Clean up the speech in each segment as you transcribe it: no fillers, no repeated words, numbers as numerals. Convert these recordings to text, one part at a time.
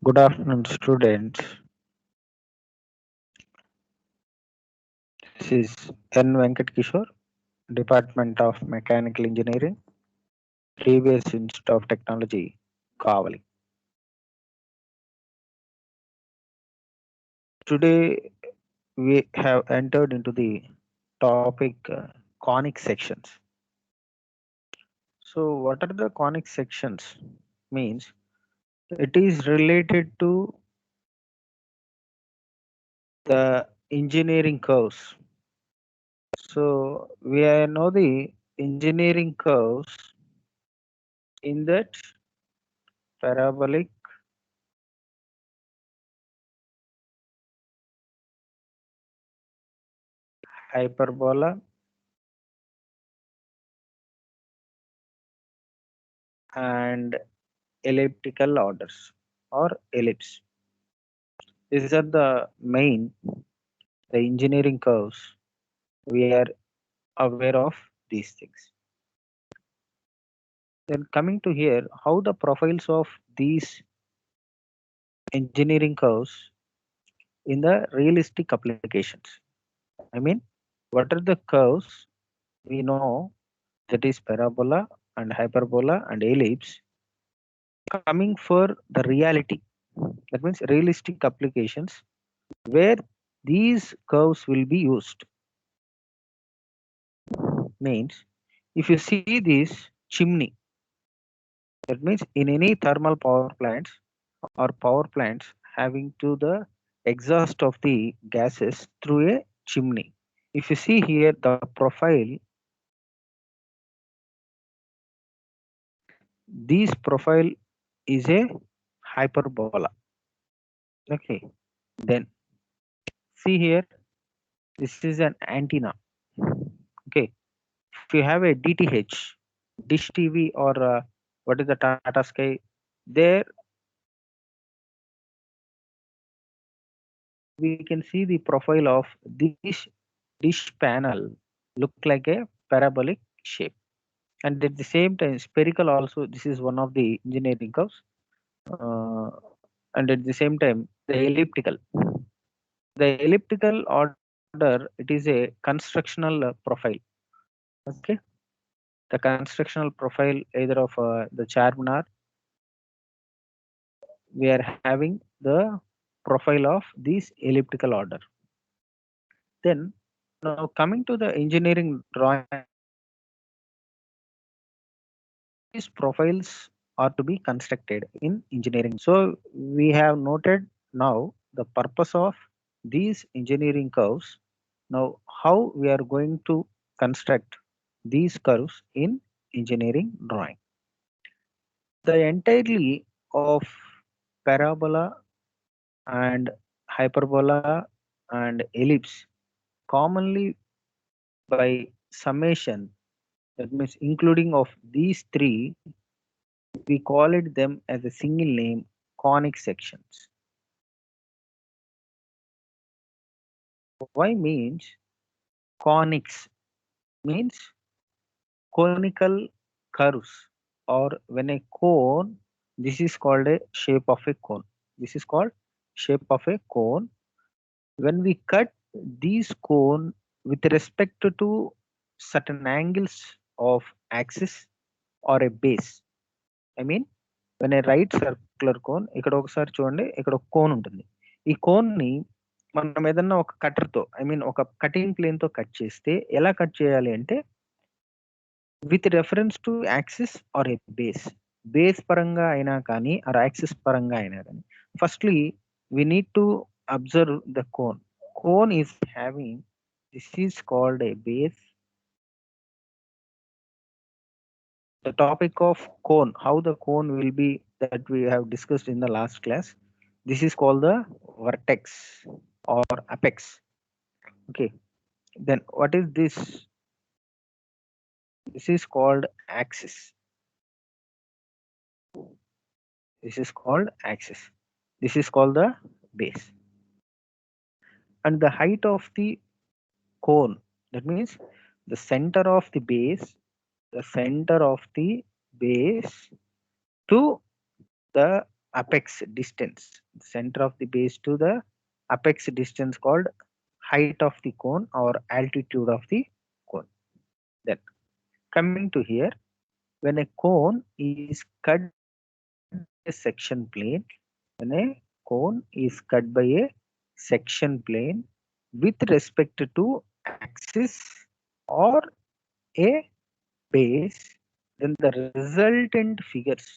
Good afternoon, students. This is N. Venkat Kishore, Department of Mechanical Engineering, TVS Institute of Technology, Kavali. Today, we have entered into the topic conic sections. So, what are the conic sections? Means it is related to the engineering curves. So, we know the engineering curves in that parabolic, hyperbola, and elliptical orders or ellipse. These are the main the engineering curves. We are aware of these things. Then coming to here, how the profiles of these engineering curves in the realistic applications. I mean, what are the curves we know, that is parabola and hyperbola and ellipse, coming for the reality. That means realistic applications where these curves will be used. Means if you see this chimney, that means in any thermal power plants or power plants having to the exhaust of the gases through a chimney. If you see here the profile, this profile is a hyperbola. Okay, then see here, this is an antenna. Okay, if you have a DTH, Dish TV, or what is the Tata Sky, there we can see the profile of this dish panel look like a parabolic shape, and at the same time spherical also. This is one of the engineering curves, uh, and at the same time the elliptical order, it is a constructional profile. Okay, the constructional profile either of the Charminar, we are having the profile of this elliptical order. Then now coming to the engineering drawing, these profiles are to be constructed in engineering. So we have noted now the purpose of these engineering curves. Now how we are going to construct these curves in engineering drawing. The entirely of parabola and hyperbola and ellipse commonly by summation, that means including of these three, we call it them as a single name conic sections. Why means conics means conical curves, or when a cone, this is called a shape of a cone. This is called shape of a cone. When we cut these cone with respect to certain angles of axis or a base, I mean when a right circular cone, ఇక్కడ ఒకసారి చూడండి, ఇక్కడ ఒక cone ఉంటుంది. ఈ cone ని మనం ఏదన్నా ఒక కటర్ తో, ఐ మీన్ ఒక కటింగ్ ప్లేన్ తో కట్ చేస్తే ఎలా కట్ చేయాలి అంటే with reference to axis or a base పరంగా అయినా కానీ ఆర్ యాక్సిస్ పరంగా అయినా కానీ, firstly we need to observe the cone is having, this is called a base. The topic of cone, how the cone will be, that we have discussed in the last class. This is called the vertex or apex. Okay, then what is this? This is called axis. This is called axis. This is called the base. And the height of the cone, that means the center of the base, the center of the base to the apex distance, center of the base to the apex distance called height of the cone or altitude of the cone. Then coming to here, when a cone is cut by a section plane, when a cone is cut by a section plane with respect to axis or a base, then the resultant figures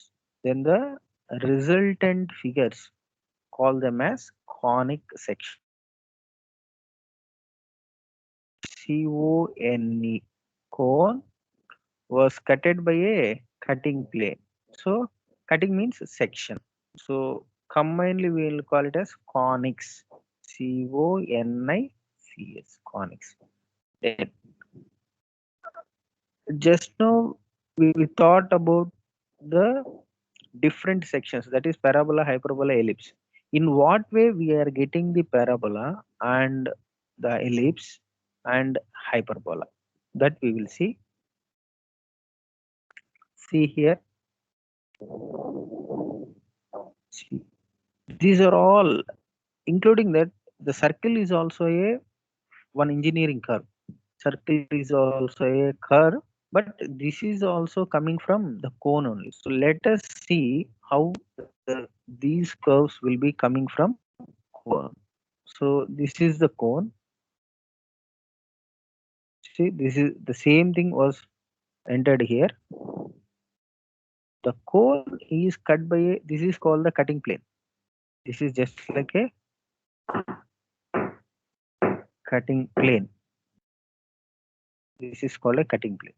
call them as conic section. CONE, cone was cutted by a cutting plane. So cutting means section. So combinedly we will call it as conics. CONICS, conics. Then just now we thought about the different sections, that is parabola, hyperbola, ellipse. In what way we are getting the parabola and the ellipse and hyperbola, that we will see. See here. See, these are all, including that the circle is also a one engineering curve. Circle is also a curve, but this is also coming from the cone only. So let us see how these curves will be coming from cone. So this is the cone. See, this is the same thing was entered here. The cone is cut by a, this is called the cutting plane. This is just like a cutting plane. This is called a cutting plane.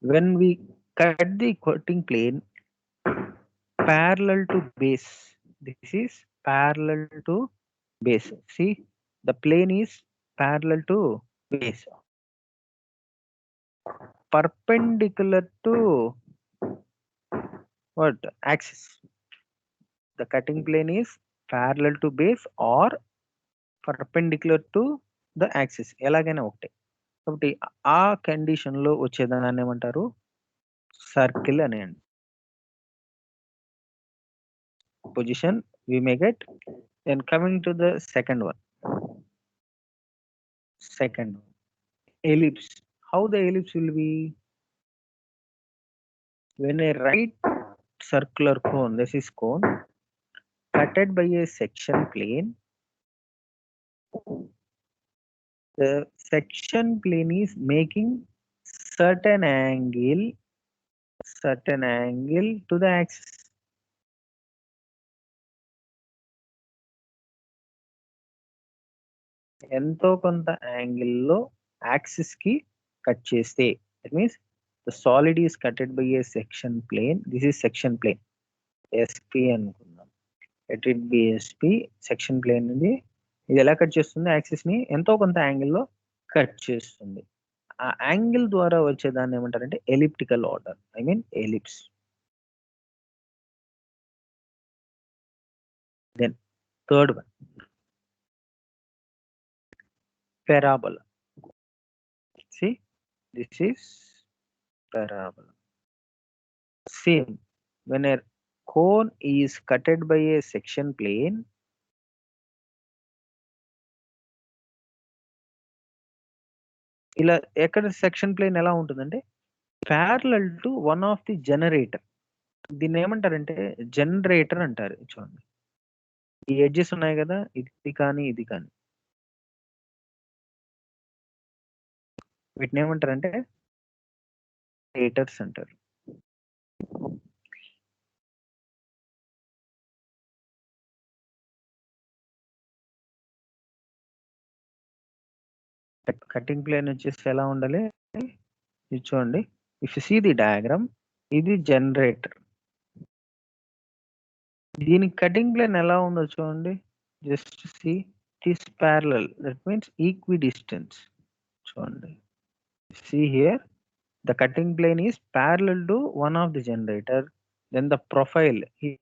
When we cut the cutting plane parallel to base, this is parallel to base. See, the plane is parallel to base, perpendicular to what axis. The cutting plane is parallel to base or perpendicular to the axis, ఎలాగైనా ఒకటే. కాబట్టి ఆ condition లో వచ్చేదాన్ని ఏమంటారు, circle అని అండి. Position we may get. Then coming to the second one, ellipse. How the ellipse will be? When a right circular cone, this is cone, cutted by a section plane, the section plane is making certain angle to the axis. ఎంతో కొంత యాంగిల్లో axis కి cut చేస్తే, that means the solid is cutted by a section plane. This is section plane, SP అనుకుందాం. Let it be SP. Section plane ఇది ఎలా cut చేస్తుంది, axis ని ఎంతో కొంత యాంగిల్లో కట్ చేస్తుంది. ఆ యాంగిల్ ద్వారా వచ్చేదాన్ని ఏమంటారంటే elliptical order, I mean ellipse. Then third one, parabola. See, this is parabola. Same, when a cone is cutted by a section plane, ఇలా ఎక్కడ సెక్షన్ ప్లేన్ ఎలా ఉంటుందంటే parallel to one of the generator. దీన్ని ఏమంటారంటే generator అంటారు. చూడండి, ఈ edges ఉన్నాయి కదా, ఇది కానీ ఇది కానీ, వీటిని ఏమంటారంటే జనరేటర్స్ అంటారు. కటింగ్ ప్లేన్ వచ్చేసి ఎలా ఉండాలి, ఇది చూడండి. If you see the diagram, ఇది జనరేటర్. దీనికి కటింగ్ ప్లేన్ ఎలా ఉందో చూడండి. Just see, it is parallel, that means equidistance. చూడండి, see here, the cutting plane is parallel to one of the generator. Then the profile, here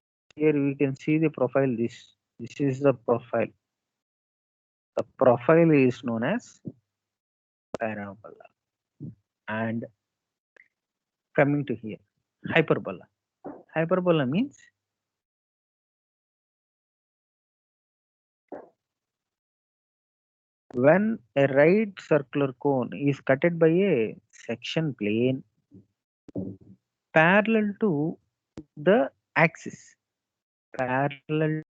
we can see the profile. This is the profile. The profile is known as parabola. And coming to here, hyperbola. Hyperbola means When a right circular cone is cutted by a section plane parallel to the axis, parallel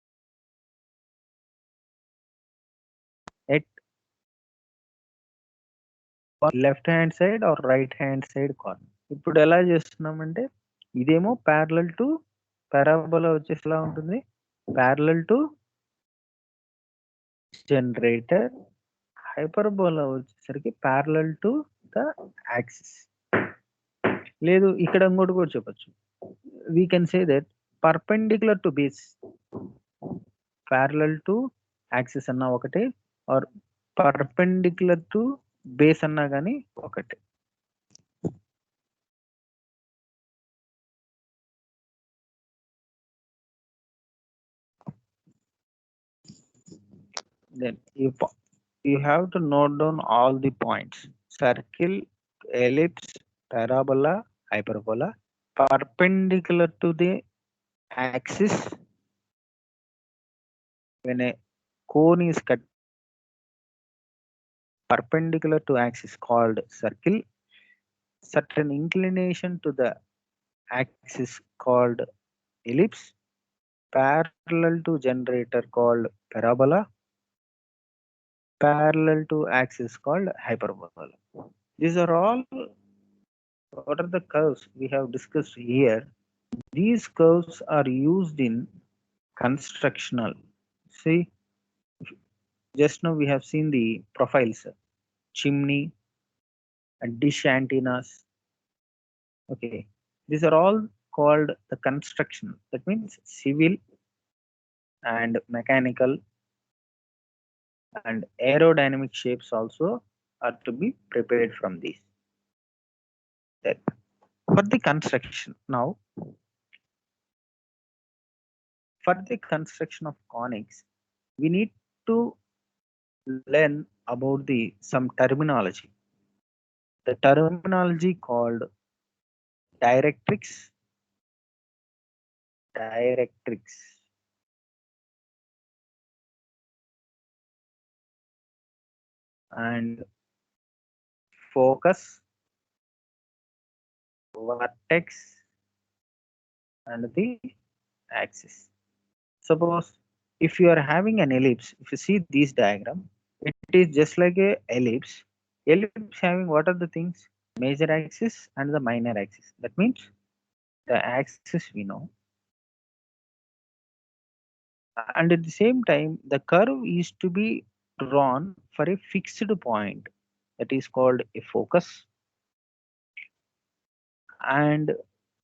at left hand side or right hand side corner. ఇప్పుడు ఎలా చేస్తున్నామంటే ఇదేమో parallel to parabola వచ్చేసి ఎలా ఉంటుంది, parallel to generator, hyperbola వచ్చేసరికి parallel to the axis. లేదు ఇక్కడ ఇంకోటి కూడా చెప్పొచ్చు, we can say that perpendicular to base, parallel to axis అన్న ఒకటే or perpendicular to base అన్నా కానీ ఒకటే. Then you have to note down all the points: circle, ellipse, parabola, hyperbola, perpendicular to the axis. When a cone is cut perpendicular to axis called circle, certain inclination to the axis called ellipse, parallel to generator called parabola, parallel to axis called hyperbola. These are all what are the curves we have discussed here. These curves are used in constructional. See, just now we have seen the profiles, chimney and dish antennas. Okay, these are all called the construction. That means civil and mechanical and aerodynamic shapes also are to be prepared from these. That for the construction now, for the construction of conics, we need to learn about the some terminology. The terminology called directrix, directrix, and focus, vertex, and the axis. Suppose if you are having an ellipse, if you see this diagram, it is just like a ellipse. Ellipse having what are the things? Major axis and the minor axis. That means the axis we know, and at the same time the curve is to be drawn for a fixed point, that is called a focus, and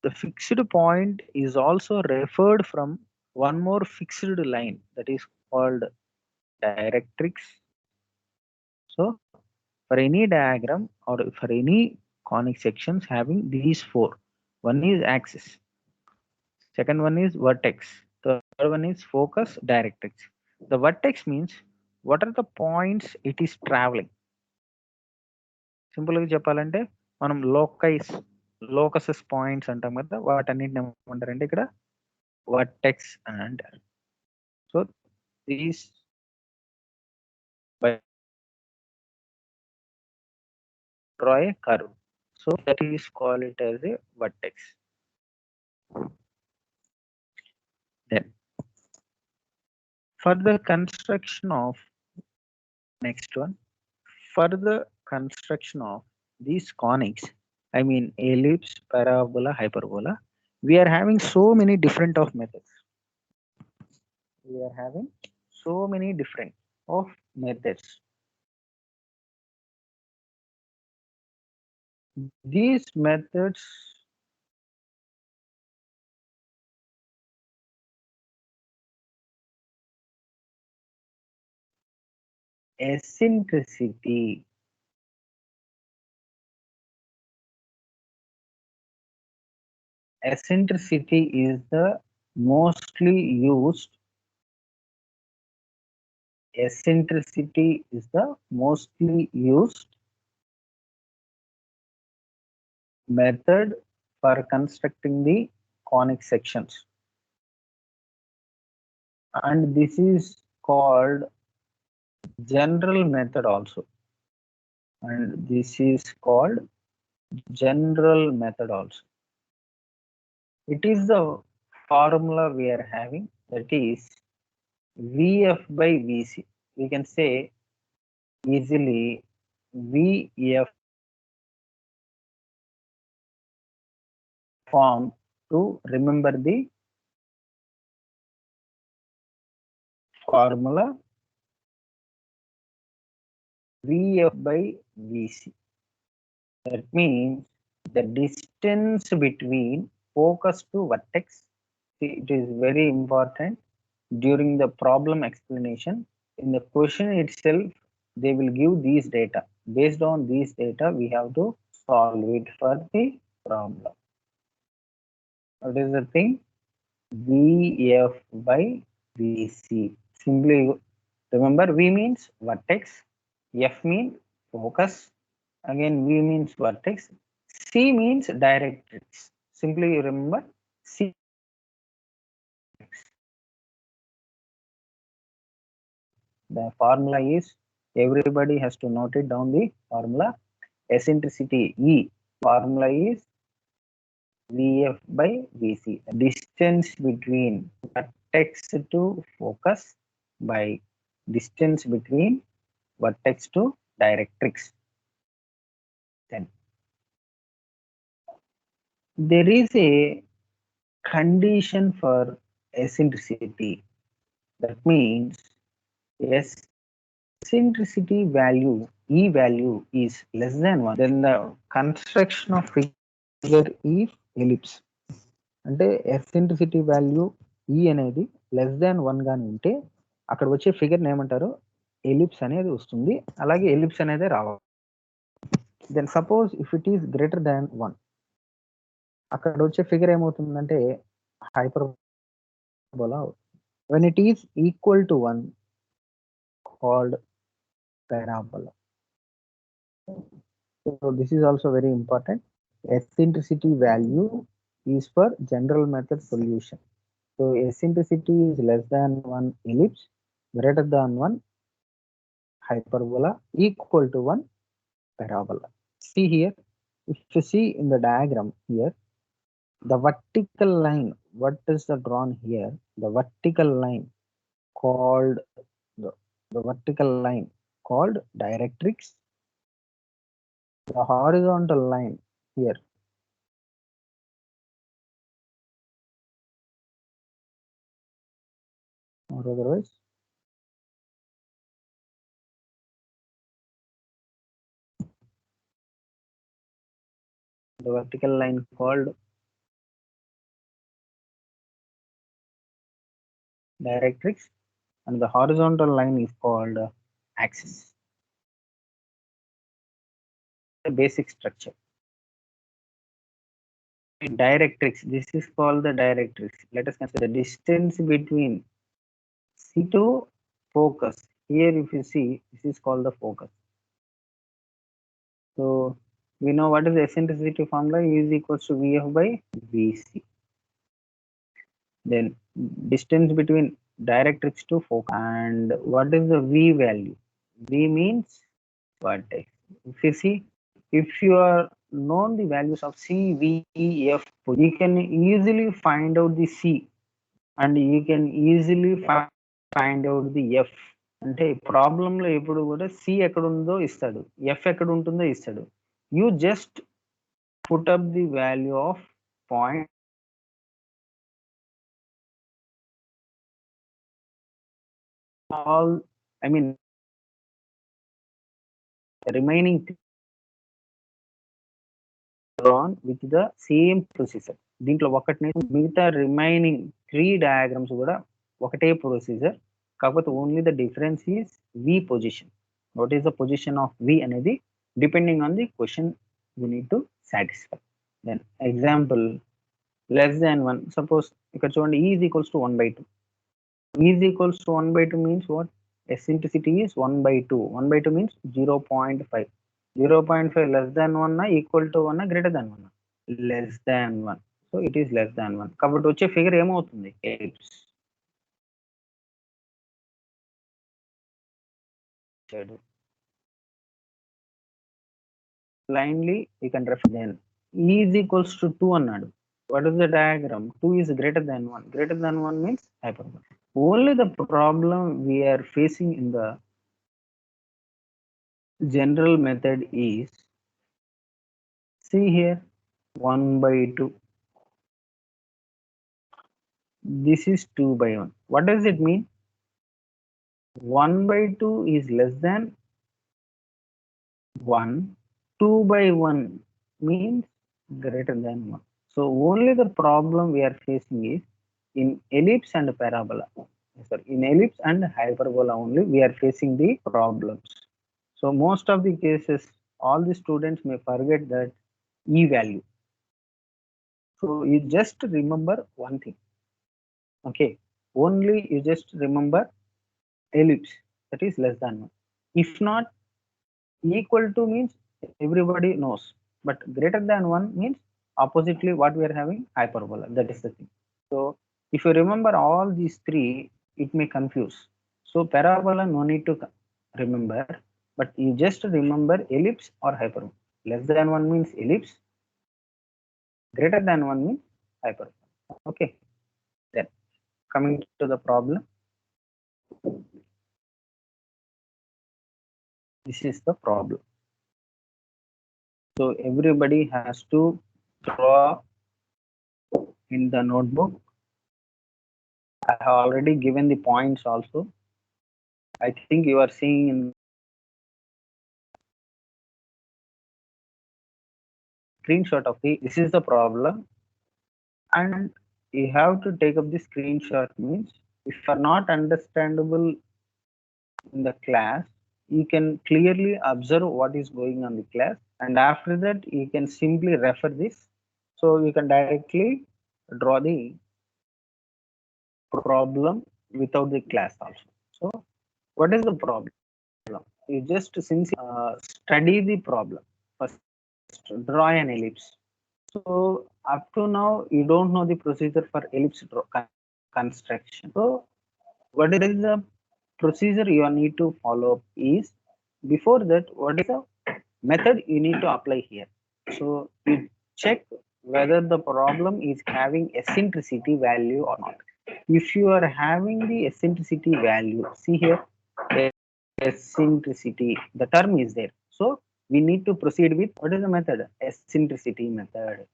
the fixed point is also referred from one more fixed line, that is called directrix. So for any diagram or for any conic sections having these four, one is axis, second one is vertex, third one is focus, directrix. The vertex means what are the points it is traveling. Simple గా చెప్పాలంటే మనం లోకసెస్ points అంటాం కదా, వాటన్నిటిని ఏమంటారంటే ఇక్కడ vertex అని అంటారు. So these by draw a curve, so that is call it as a vertex. Then for the construction of next one, for the construction of these conics, I mean ellipse, parabola, hyperbola, we are having so many different of methods. We are having so many different of methods. These methods eccentricity, eccentricity is the mostly used, eccentricity is the mostly used method for constructing the conic sections, and this is called general method also, and this is called general method also. It is the formula we are having, that is Vf by Vc. We can say easily Vf form to remember the formula Vf by Vc. That means the distance between focus to vertex. See, it is very important during the problem explanation. In the question itself, they will give these data. Based on these data, we have to solve it for the problem. What is the thing? Vf by Vc. Simply remember, V means vertex, F means focus, again V means vertex, C means directrix. Simply remember C. The formula is, everybody has to note it down, the formula. Eccentricity E formula is Vf by Vc. The distance between vertex to focus by distance between vertex to directrix. Then there is a condition for eccentricity. That means eccentricity value, E value, is less than 1, then the construction of figure is ellipse. అంటే eccentricity value ఈ అనేది less than 1 గాని ఉంటే అక్కడ వచ్చే figure ఏమంటారు, ellipse అనేది వస్తుంది. అలాగే ఎలిప్స్ అనేది రావాలి. Then suppose if it is greater than 1, అక్కడ వచ్చే ఫిగర్ ఏమవుతుందంటే hyperbola. when it is equal to 1, called parabola. So this is also very important. Eccentricity value is for general method solution. So eccentricity is less than 1 ellipse, greater than 1 hyperbola, equal to 1 parabola. See here, if you see in the diagram here, the vertical line, what is the drawn here? The vertical line called the vertical line called directrix. The horizontal line here, or otherwise the vertical line called directrix, and the horizontal line is called axis. The basic structure. Directrix, this is called the directrix. Let us consider the distance between C to focus. Here if you see, this is called the focus. So we know what is the eccentricity formula, E is equals to Vf by Vc. Then distance between directrix to focus, and what is the V value? V means vertex. If you see, if you are known the values of C, V, E, F, you can easily find out the C, and you can easily find out the F. అంటే ప్రాబ్లంలో ఎప్పుడు కూడా C ఎక్కడ ఉందో ఇస్తాడు, F ఎక్కడ ఉంటుందో ఇస్తాడు. You just put up the value of point all, I mean remaining drawn with the same procedure. దీంట్లో ఒకటి మిగతా రిమైనింగ్ 3 డయాగ్రామ్స్ కూడా ఒకటే ప్రొసీజర్, కాకపోతే only the difference is V position. What is the position of V అనేది depending on the question you need to satisfy. Then example less than 1, suppose ఇక్కడ చూడండి, is equals to 1/2. Is equals to 1/2 means what? Eccentricity is 1/2. 1/2 means 0.5. 0.5 less than 1, equal to 1, greater than 1? Less than 1. So it is less than 1. కాబట్టి వచ్చే figure ఏమవుతుంది? Ellipse. ఇచ్చాడు. Blindly you can refer then e is equals to 2 అన్నాడు. What is the diagram? 2 is greater than 1. Greater than 1 means hyperbola. Only the problem we are facing in the general method is, see here, 1 by 2. This is 2 by 1. What does it mean? 1 by 2 is less than 1. 2 by 1 means greater than 1. So only the problem we are facing is in ellipse and parabola. Sorry, in ellipse and hyperbola only we are facing the problems. So most of the cases, all the students may forget that e value. So you just remember one thing. Okay, only you just remember ellipse, that is less than 1. If not, equal to means everybody knows, but greater than 1 means oppositely what we are having, hyperbola. That is the thing. So if you remember all these three, it may confuse. So parabola no need to remember, but you just remember ellipse or hyperbola. Less than 1 means ellipse, greater than 1 means hyperbola. Okay, then coming to the problem, this is the problem. So everybody has to draw in the notebook. I have already given the points also. I think you are seeing in screenshot of the, this is the problem, and you have to take up the screenshot. Means if you are not understandable in the class, you can clearly observe what is going on the class, and after that you can simply refer this, so you can directly draw the problem without the class also. So what is the problem? You just since study the problem first, draw an ellipse. So up to now you don't know the procedure for ellipse construction. So what is the procedure you need to follow up is, before that what is the method you need to apply here. So you check whether the problem is having eccentricity value or not. If you are having the eccentricity value, see here, eccentricity, the term is there. So we need to proceed with, what is the method? Eccentricity method,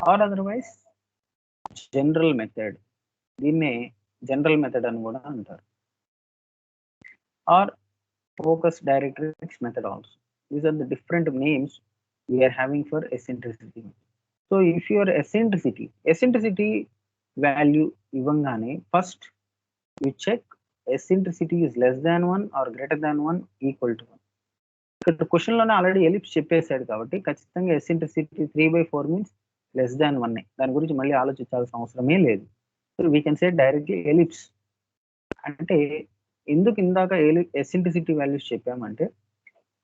or otherwise general method. దీన్నే general method అని కూడా అంటారు, or focus directrix method also. These are the different names we are having for eccentricity. So if your eccentricity value ఇవ్వంగానే first you check eccentricity is less than 1 or greater than 1, equal to 1. ఇక్కడ question లోనే already ellipse చెప్పేశాడు కాబట్టి ఖచ్చితంగా eccentricity 3/4 means less than 1. దాని గురించి మళ్ళీ ఆలోచించాల్సిన అవసరమే లేదు. So we can say directly ellipse. అంటే ఎందుకు ఇందాక ఎసెంట్రిసిటీ వాల్యూస్ చెప్పామంటే,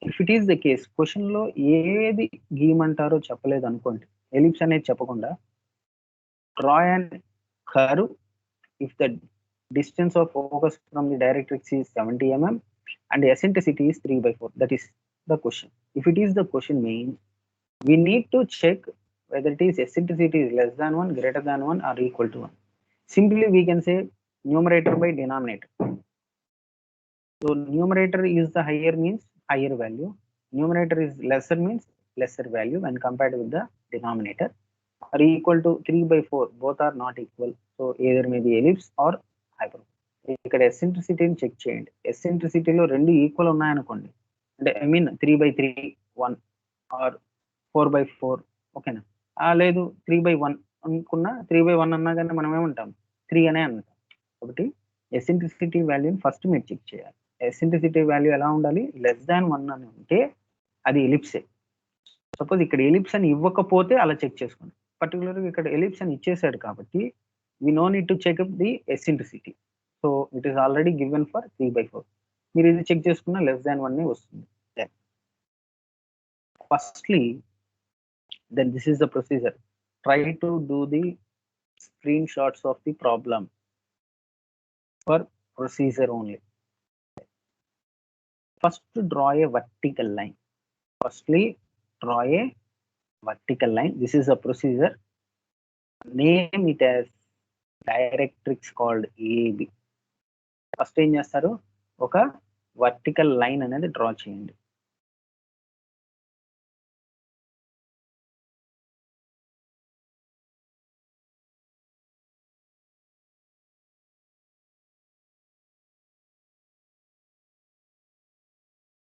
if it is the case question లో ఏది గీయమంటారో చెప్పలేదు అనుకోండి, ఎలిప్స్ అనేది చెప్పకుండా draw and curve if the distance of focus from the directrix is 70 mm and the eccentricity is 3/4. That is the question. If it is the question, means we need to check whether it is eccentricity is less than 1, greater than 1 or equal to 1. Simply we can say numerator by denominator. So numerator is the higher means higher value, numerator is lesser means lesser value when compared with the denominator, are equal to 3/4. Both are not equal, so either may be ellipse or hyperbola. ఇక్కడ ఎసెంట్రిసిటీని check చేయండి. ఎసెంట్రిసిటీలో రెండు equal ఉన్నాయనుకోండి, అంటే I mean 3/3 1 are 4/4, ఓకేనా. లేదు 3/1 అనుకున్నా, 3/1 అన్నా కానీ మనం ఏమంటాం, 3 అనే అంటాం. కాబట్టి ఎసెంట్రిసిటీ వాల్యూని ఫస్ట్ మీరు చెక్ చేయాలి. ఎసెంట్రిసిటీ వాల్యూ ఎలా ఉండాలి, లెస్ దాన్ 1 అని ఉంటే అది ఎలిప్సే. సపోజ్ ఇక్కడ ఎలిప్స్ అని ఇవ్వకపోతే అలా చెక్ చేసుకోండి. పర్టికులర్గా ఇక్కడ ఎలిప్స్ అని ఇచ్చేసాడు కాబట్టి we no need to check up the eccentricity. So it is already given for 3/4. మీరు ఇది చెక్ చేసుకున్నా లెస్ దాన్ 1 వస్తుంది. Firstly, then this is the procedure. Try to do the screenshots of the problem for procedure only. First, draw a vertical line. Firstly, draw a vertical line. This is a procedure. Name it as directrix called AB. First ఏం చేస్తారు, ఒక vertical line అనేది draw చేయండి.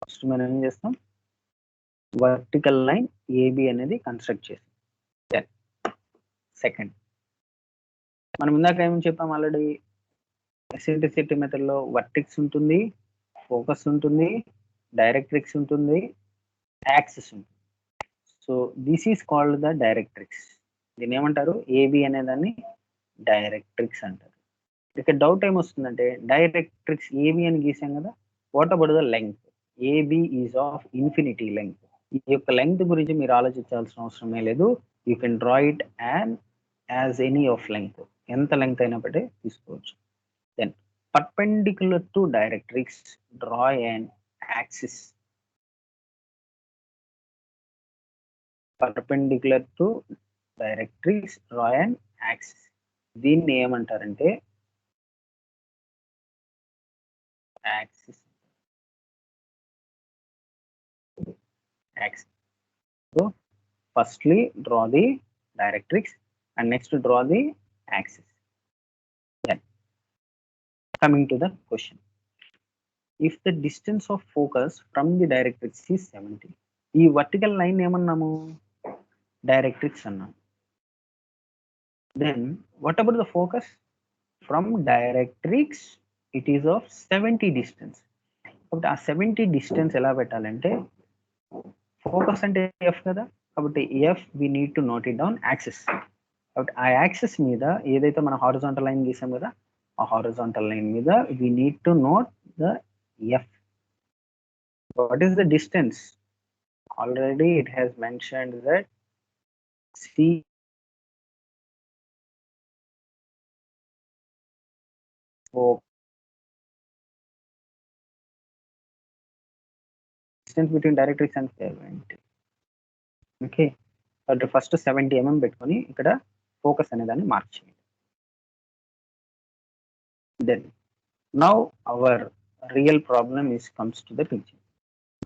First మనం ఏం చేస్తాం, vertical line AB అనేది construct చేస్తాం. దెన్ సెకండ్, మనం ఇందాక ఏమని చెప్పాం ఆల్రెడీ, ఎసెంట్రిసిటీ మెథడ్ లో వర్టెక్స్ ఉంటుంది, ఫోకస్ ఉంటుంది, డైరెక్ట్రిక్స్ ఉంటుంది, యాక్సిస్ ఉంటుంది. So this is called the directrix. దీన్ని ఏమంటారు, ఏబి అనే దాన్ని డైరెక్ట్రిక్స్ అంటారు. ఇక్కడ డౌట్ ఏమొస్తుందంటే, డైరెక్ట్రిక్స్ ఏబి అని గీసాం కదా, what about the length? AB is of infinity length. ఈ యొక్క లెంగ్త్ గురించి మీరు ఆలోచించాల్సిన అవసరమే లేదు. You can draw it and as any of length, ఎంత లెంగ్త్ అయినప్పటికీ తీసుకోవచ్చు. Then perpendicular to directrix draw and axis. Perpendicular to directrix draw and axis. దీన్ని ఏమంటారంటే axis. Axis. So firstly draw the directrix and next draw the axis. Then coming to the question, if the distance of focus from the directrix is 70, ఈ vertical line ఏమన్నాము, directrix అన్నాము. Then what about the focus? From directrix it is of 70 distance. కాబట్టి ఆ 70 distance ఎలా పెట్టాలంటే, focus అంటే F కదా, కాబట్టి F we need to note it down axis. కాబట్టి ఆ యాక్సిస్ మీద ఏదైతే మన హారిజాంటల్ లైన్ గీసాం కదా, ఆ హారిజాంటల్ లైన్ మీద we need to note the F. What is the distance? Already it has mentioned that C distance between directrix and 70. Okay, కాబట్టి first 70 mm పెట్టుకొని ఇక్కడ ఫోకస్ అనే దాన్ని మార్క్ చేయండి. Then now our real problem is comes to the picture.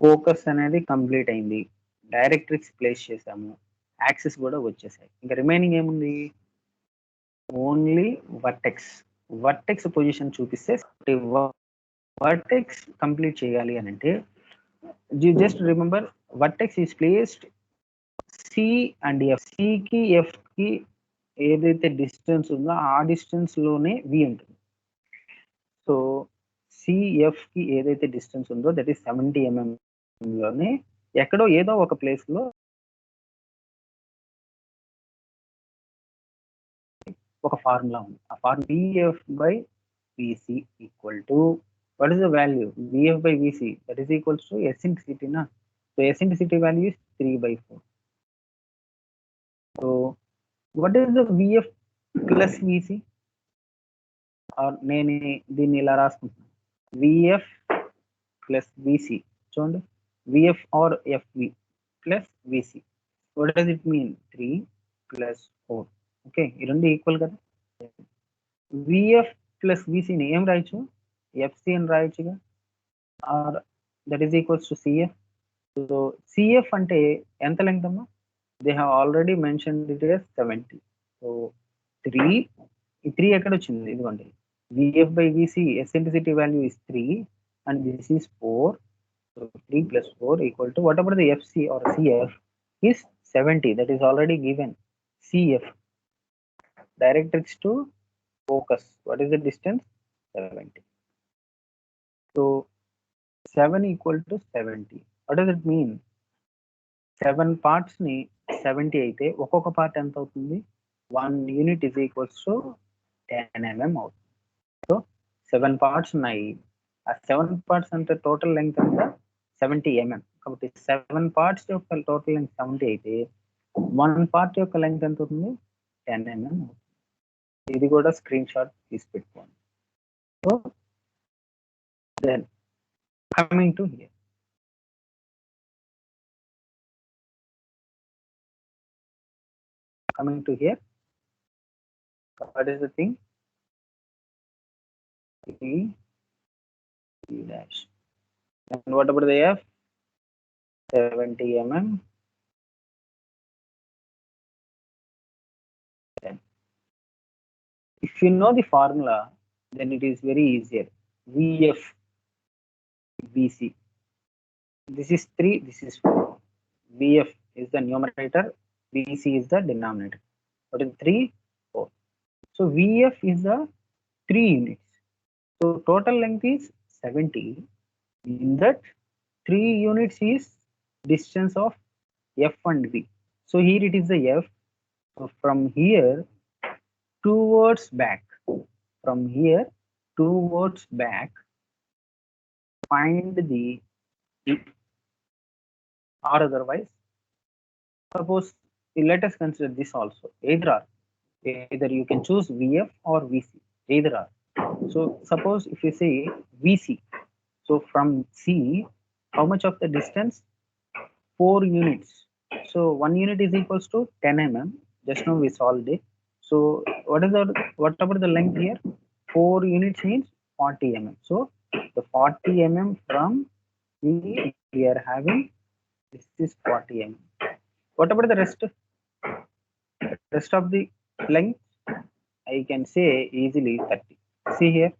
Focus అనేది complete అయింది, directrix place చేసాము, axis కూడా వచ్చేసాయి. ఇంకా రిమైనింగ్ ఏముంది, ఓన్లీ వర్టెక్స్. వర్టెక్స్ పొజిషన్ చూపిస్తే, వర్టెక్స్ కంప్లీట్ చేయాలి అని అంటే just remember vertex is placed C and F. సికి ఎఫ్ కి ఏదైతే డిస్టెన్స్ ఉందో ఆ డిస్టెన్స్ లోనే వి ఉంటుంది. సో సిఎఫ్ కి ఏదైతే డిస్టెన్స్ ఉందో దట్ ఈస్ 70 mm లోనే ఎక్కడో ఏదో ఒక ప్లేస్ లో ఒక ఫార్ములా ఉంది. ఆ formula VF by VC equal to, what is the value? Vf by Vc, that is equals to eccentricity na. So eccentricity value is 3/4. So what is the Vf plus Vc? Or నేను దీన్ని ఇలా రాసుకుంటున్నాను, Vf plus Vc. చూడండి, Vf or Fv plus Vc. What does it mean? 3 plus 4. Okay, ఈ రెండు equal కదా. Vf plus Vc ని ఏం రాయొచ్చు, Fc అని రాయొచ్చుగా, or that is equals to CF. So CF అంటే ఎంత లెంగ్త్ అమ్మా, they have already mentioned it as 70. So 3, ఈ 3 ఎక్కడ వచ్చింది, ఇదిగోండి, VF by VC eccentricity value is 3 and this is 4. So 3 plus 4 equal to, what about the fc or cf is 70, that is already given. cf, directrix to focus, what is the distance, 70. So 7 equal to 70. What does it mean? 7 parts ని 70 అయితే ఒక్కొక్క part ఎంత అవుతుంది, 1 unit is equals to 10 mm అవుతుంది. So 7 parts ఉన్నాయి, ఆ 7 parts అంటే total length ఎంత, 70 mm. కాబట్టి 7 parts యొక్క టోటల్ లెంగ్త్ 70 అయితే 1 part యొక్క లెంగ్త్ ఎంత అవుతుంది, 10 mm అవుతుంది. ఇది కూడా స్క్రీన్ షాట్ తీసి పెట్టుకోండి. So then coming to here, coming to here, what is the thing? E dash. And what about the F? 70 mm. If you know the formula, then it is very easier. VF, VC. This is 3, this is 4. VF is the numerator, VC is the denominator. What is 3? 4. So VF is the 3 units. So total length is 70. In that 3 units is distance of F and V. So here it is the F. So from here towards back, from here towards back, find the or otherwise, suppose let us consider this also, either you can choose VF or VC, either or. So suppose if you say VC, so from C, how much of the distance? 4 units. So 1 unit is equals to 10 mm. Just now we solved it. So what about the length here? 4 units means 40 mm. So the 40 mm from we are having, this is 40 mm. What about the rest of the length? I can say easily 30. See here,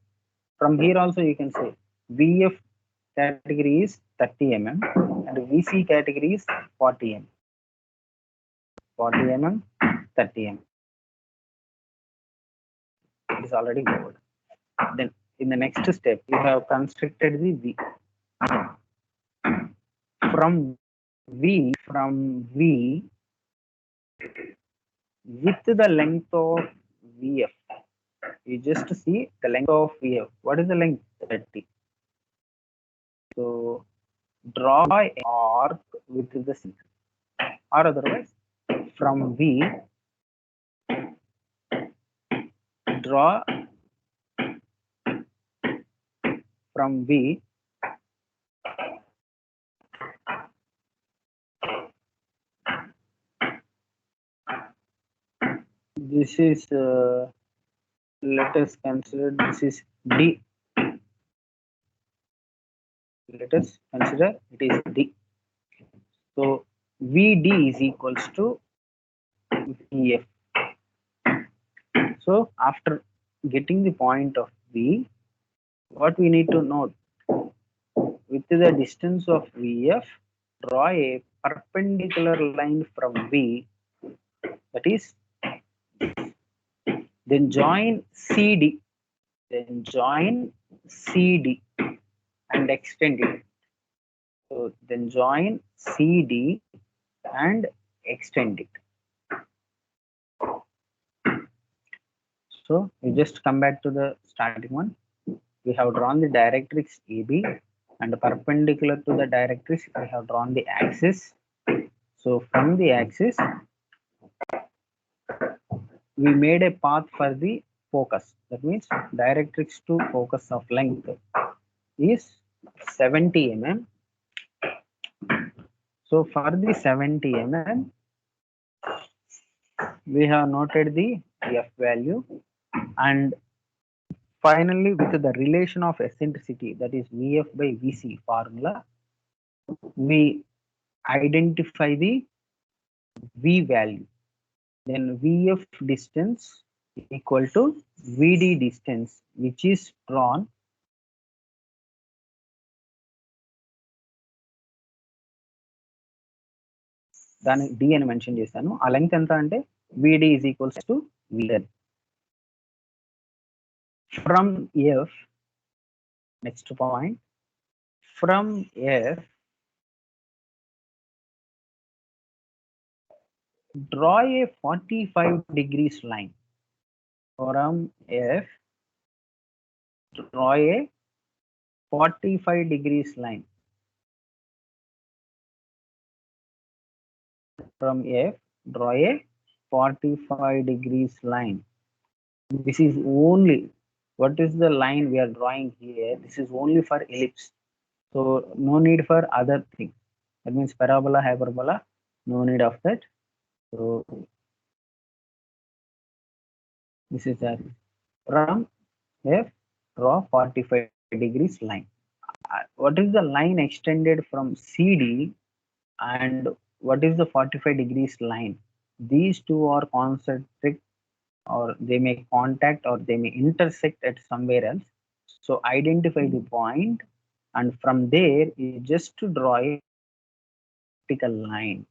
from here also you can say VF category is 30 mm and VC category is 40 mm. 40 mm, 30 mm. It is already covered. Then in the next step, you have constructed the V. From V with the length of VF. You just see the length of VF. What is the length? 30. So draw an arc with the center. Or otherwise, from V, draw from V, this is let us consider this is D. Let us consider it is D. So VD is equals to VF. So after getting the point of V, what we need to note, with the distance of VF, draw a perpendicular line from V, that is, then join CD, and extend it. So then join CD and extend it. So we just come back to the starting one. We have drawn the directrix AB and perpendicular to the directrix we have drawn the axis. So from the axis we made a path for the focus. That means directrix to focus of length is 70 mm. So for the 70 mm we have noted the F value, and finally with the relation of eccentricity, that is VF by VC formula, we identify the V value. Then VF distance equal to VD distance, which is drawn దాని D అని mention చేశాను. ఆ length ఎంత అంటే VD is equals to VL. From F, next point, from F, draw a 45 degrees line. From F, draw a 45 degrees line. From F, draw a 45 degrees line. This is only, what is the line we are drawing here? This is only for ellipse. So no need for other thing. That means parabola, hyperbola, no need of that. So This is that from F, draw 45 degrees line. What is the line extended from CD and what is the 45 degrees line? These two are concentric, or they may contact, or they may intersect at somewhere else. So identify the point, and from there you just to draw a vertical line.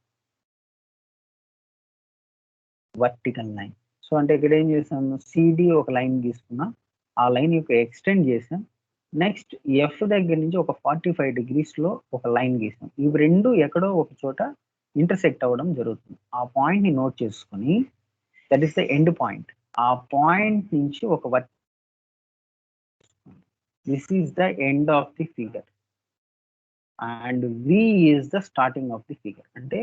Vertical line. So అంటే ఇక్కడ ఏం చేసాము, CD ఒక line తీసుకున్నాం, ఆ line యొక్క extend చేసాం. Next F దగ్గర నుంచి ఒక 45 degrees లో ఒక లైన్ గీసాం. ఇవి రెండు ఎక్కడో ఒక చోట ఇంటర్సెక్ట్ అవ్వడం జరుగుతుంది. ఆ పాయింట్ ని నోట్ చేసుకుని, that is the end point. ఆ పాయింట్ నుంచి ఒక this is the end of the figure and V is the starting of the figure. అంటే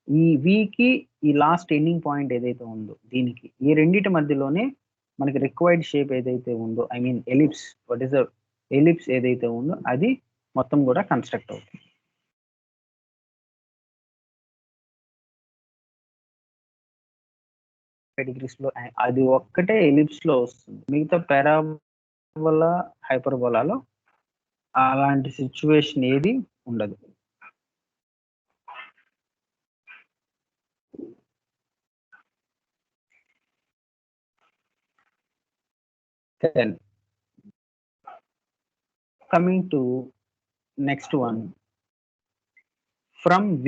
ఈ వికి ఈ లాస్ట్ ఎండింగ్ పాయింట్ ఏదైతే ఉందో, దీనికి ఈ రెండింటి మధ్యలోనే మనకి రిక్వైర్డ్ షేప్ ఏదైతే ఉందో, I mean ellipse, what is the ellipse ఏదైతే ఉందో అది మొత్తం కూడా కన్స్ట్రక్ట్ అవుతుంది. డిగ్రీస్ లో అది ఒక్కటే ఎలిప్స్ లో వస్తుంది. మిగతా పారాబోలా, హైపర్బోలాలో అలాంటి సిచ్యువేషన్ ఏది ఉండదు. Then coming to next one, from V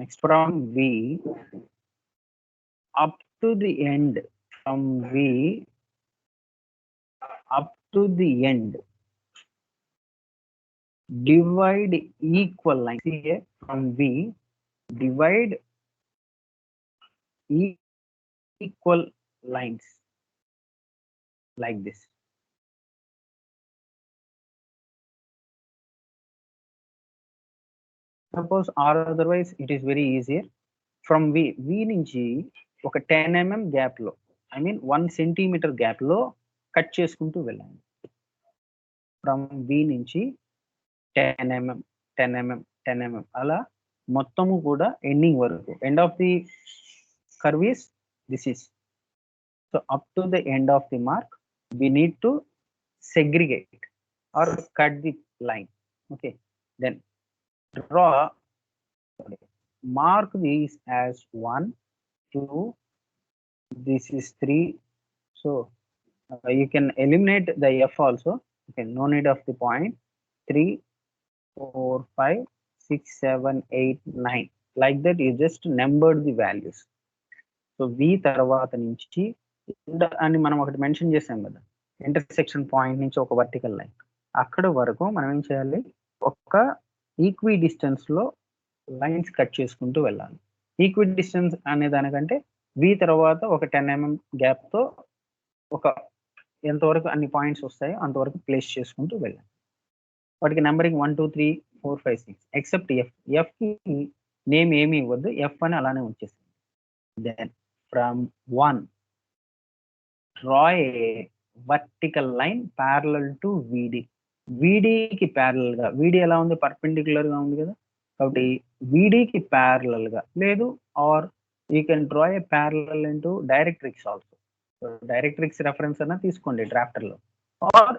next from V up to the end, from V up to the end, divide equal lines. See here, from V divide equal lines like this. Suppose or otherwise it is very easier. From V నుంచి ఒక 10 mm gap లో, I mean 1 centimeter gap లో cut చేసుకుంటూ వెళ్ళండి. From వి నుంచి 10 mm 10 mm 10 mm అలా మొత్తము కూడా ఎండింగ్ వరకు, end of the curve is this is. So up to the end of the mark we need to segregate or cut the line. Okay, then draw, mark these as 1 2, this is 3. So you can eliminate the f also. Okay, no need of the point. 3 4 5 6 7 8 9, like that you just numbered the values. So V తర్వాత నుంచి అని మనం ఒకటి mention చేసాం కదా, intersection point నుంచి ఒక vertical line, అక్కడ వరకు మనం ఏం చేయాలి, ఒక ఈక్వి డిస్టెన్స్ లో లైన్స్ కట్ చేసుకుంటూ వెళ్ళాలి. ఈక్వి డిస్టెన్స్ అనే దానికంటే వి తర్వాత ఒక 10 mm గ్యాప్ తో ఒక ఎంతవరకు అన్ని పాయింట్స్ వస్తాయో అంతవరకు ప్లేస్ చేసుకుంటూ వెళ్ళాలి. వాటికి నెంబరింగ్ 1 2 3 4 5 6 ఎక్సెప్ట్ ఎఫ్. ఎఫ్ కి నేమ్ ఏమి ఇవ్వద్దు, ఎఫ్ అని అలానే వచ్చేసింది. Then from 1 draw a vertical line parallel to VD. VDకి ప్యారలల్ గా, VD ఎలా ఉంది, పర్పెండిక్యులర్ గా ఉంది కదా, కాబట్టి VDకి ప్యారలల్ గా లేదు, are you can draw a parallel into directrix also. Directrix reference అన్న తీసుకోండి డ్రాఫ్టర్ లో, ఆర్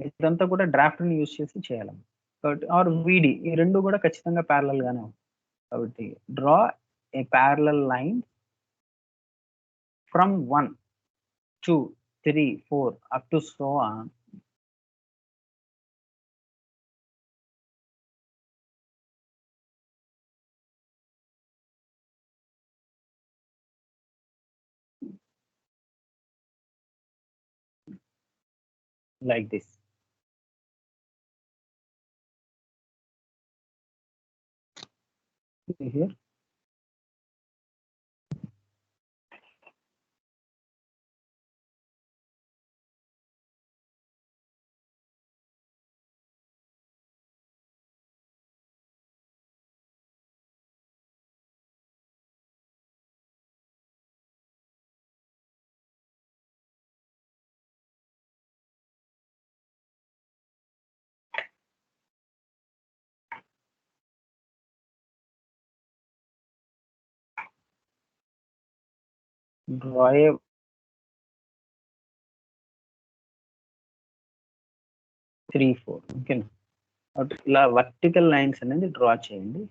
ఇదంతా కూడా డ్రాఫ్టర్ ని యూజ్ చేసి చేయాలి. కాబట్టి ఆర్ VD, ఈ రెండు కూడా ఖచ్చితంగా ప్యారలల్ గానే ఉంది. కాబట్టి draw a parallel line from 1 2 3 4 up to so on. Like this. See here. draw a three four ఓకేనా. ఇలా వర్టికల్ లైన్స్ అనేది డ్రా చేయండి.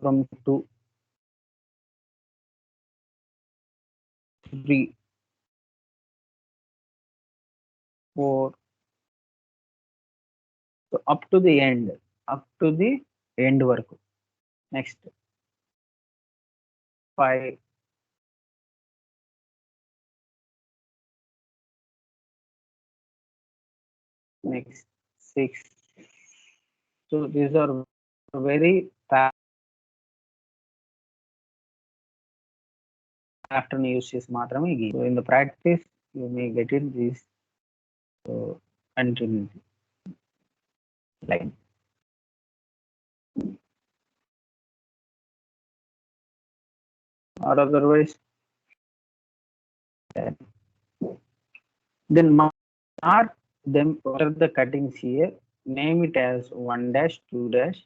From 2 3 4 so up to the end వరకు. Next 5 next 6. So these are very pattern uses మాత్రమే ఇది. So in the practice you may get it this continuity line. Or otherwise then mark them. What are the cuttings here? Name it as 1 dash 2 dash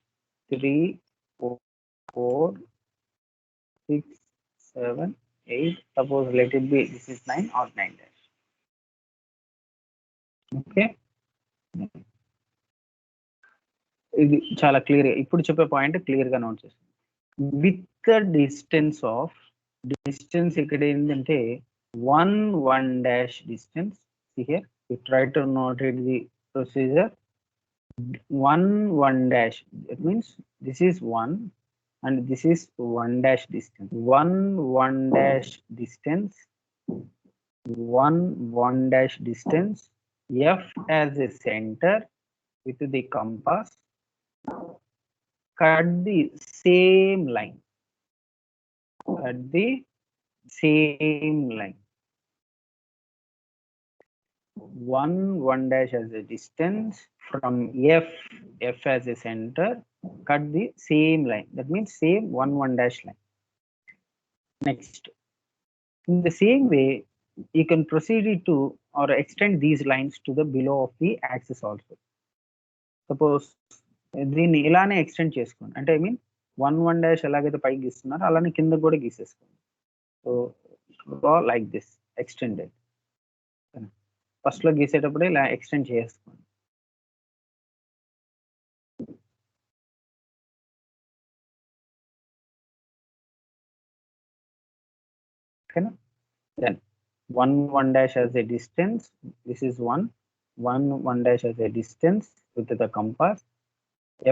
3 4 6 7 8. Suppose let it be this is 9 or 9 dash. Okay, ఇది చాలా clear. ఇప్పుడు చెప్పే point clear గా note చేస్తాను. With the distance ఇక్కడ ఏంటంటే 1 dash distance. See here, you try to note it the procedure. 1 dash, it means this is 1 and this is 1 dash distance. 1 dash distance, 1 dash distance, F as a center with the compass, cut the same line. 1 dash as a distance from F as a center, cut the same line. That means same 1 dash line. Next, in the same way, you can proceed to or extend these lines to the below of the axis also. Suppose దీన్ని ఇలానే extend చేసుకోండి. అంటే I mean 1 dash ఎలాగైతే పైకి గీస్తున్నారో అలానే కింద కూడా గీసేసుకోండి. So draw like this extended. First లో గీసేటప్పుడు ఇలా ఎక్స్టెండ్ చేసుకోండి. ఓకేనా. Then 1 dash as a distance. This is 1 dash as a distance with the compass,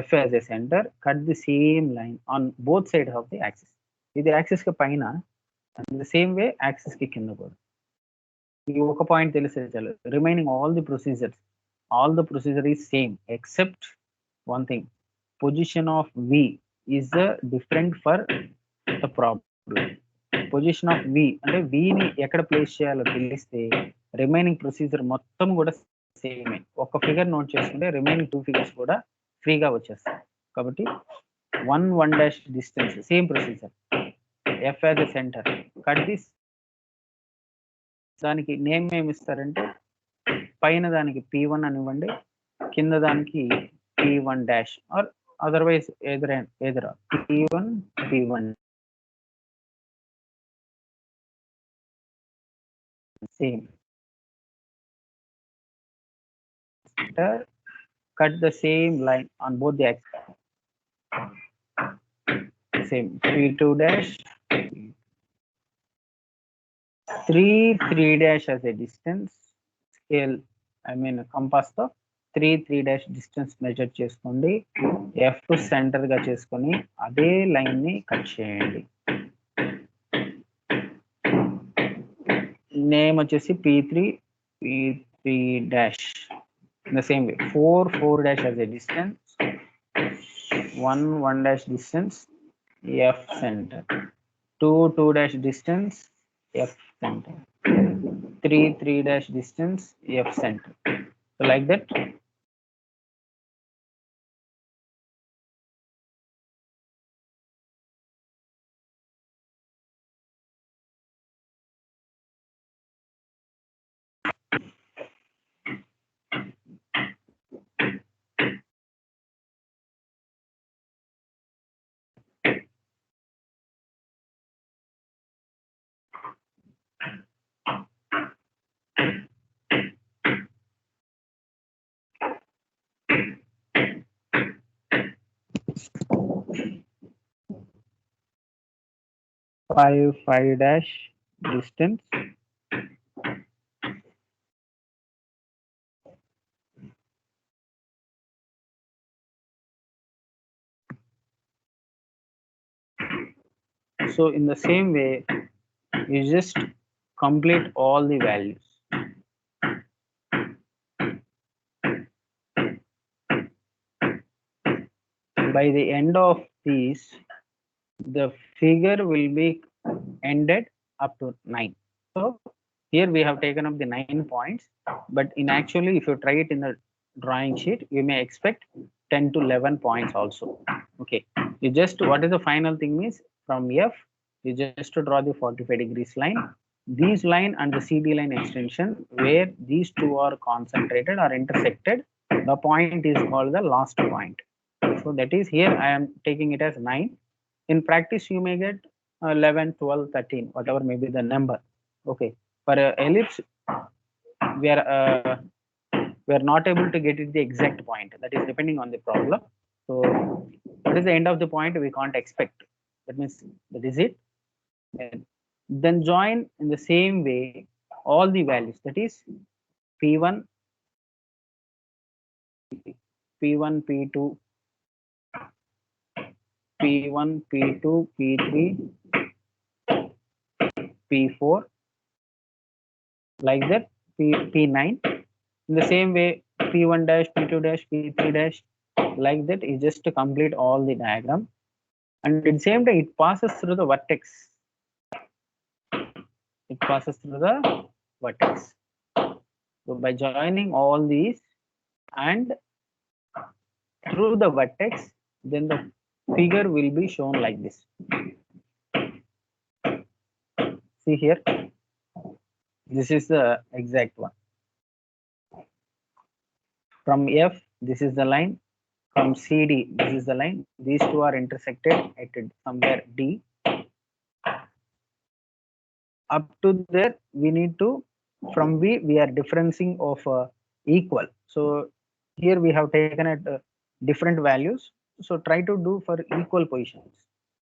F as a center, cut the same line on both sides of the axis. ఇది axis కి పైన and the same way axis కి కింద కూడా. ఈ ఒక point తెలిసే చాలు. Remaining all the procedure is same except one thing. Position of V is different for the problem. Position of V అంటే V ని ఎక్కడ ప్లేస్ చేయాలో తెలిస్తే రిమైనింగ్ ప్రొసీజర్ మొత్తం కూడా సేమే. ఒక ఫిగర్ నోట్ చేసుకుంటే రిమైనింగ్ 2 ఫిగర్స్ కూడా ఫ్రీగా వచ్చేస్తాయి. కాబట్టి 1 dash distance same procedure. F as a center, cut this. దానికి నేమ్ ఏమి ఇస్తారంటే పైన దానికి P1 అనివ్వండి, కింద దానికి P1 dash ఆర్ అదర్వైజ్ ఎదురా P1 same. Cut the same line on both the axes. Same P2 dash 3 dash as a distance. Scale I mean compass తో 3 dash distance measure చేసుకోండి. F సెంటర్ గా చేసుకొని అదే line ని cut చేయండి. Name వచ్చేసి P3 dash. In the same way 4 dash as a distance, 1 dash distance, F center, 2 dash distance, F center, 3 dash distance, F center. So like that. Five dash distance so in the same way you just complete all the values. By the end of these, the figure will be ended up to 9. So here we have taken up the 9 points, but in actually if you try it in the drawing sheet, you may expect 10 to 11 points also. Okay, you just what is the final thing is from F, you just to draw the 45 degrees line. These line and the CD line extension where these two are concentrated or intersected, the point is called the last point. So that is here I am taking it as 9. In practice, you may get 11, 12, 13, whatever may be the number. Okay. For ellipse, we are uh, we are not able to get it the exact point. That is depending on the problem. So, what is the end of the point? We can't expect. That means that is it. And then join in the same way all the values. That is P1, P1, P2, P1, P2, P3, P4, like that, P9. In the same way, P1 dash, P2 dash, P3 dash, like that is just to complete all the diagram. And at the same time, it passes through the vertex. It passes through the vertex. So by joining all these and through the vertex, then the figure will be shown like this. See here, this is the exact one. From F, this is the line. From CD, this is the line. These two are intersected at somewhere D. Up to there, we need to, from V, we are differencing of equal. So here we have taken at different values. So try to do for equal positions.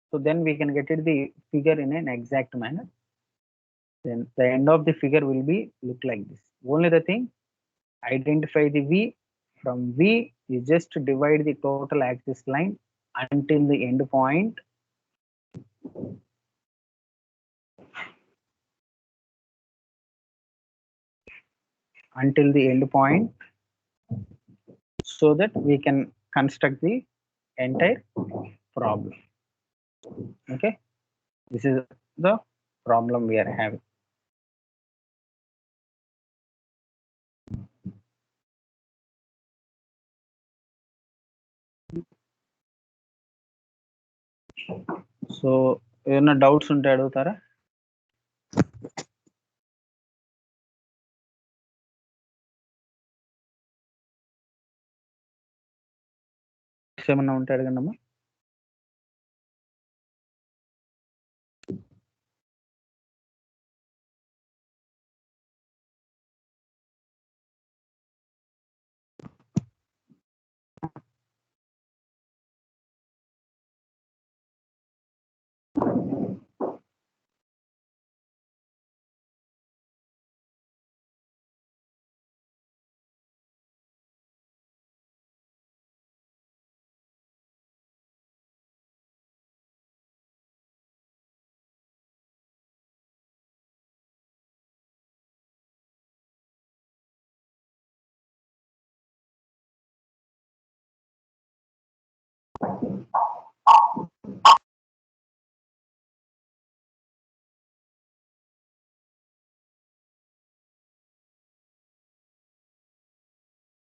So then we can get it the figure in an exact manner. Then the end of the figure will be look like this. Only the thing, identify the V. From V, you just divide the total axis line until the end point. Until the end point, so that we can construct the entire problem. Okay, this is the problem we are having. So ఏమైనా doubts ఉంటే అడుగుతారా? ఏమన్నా ఉంటే అడగండి అమ్మా.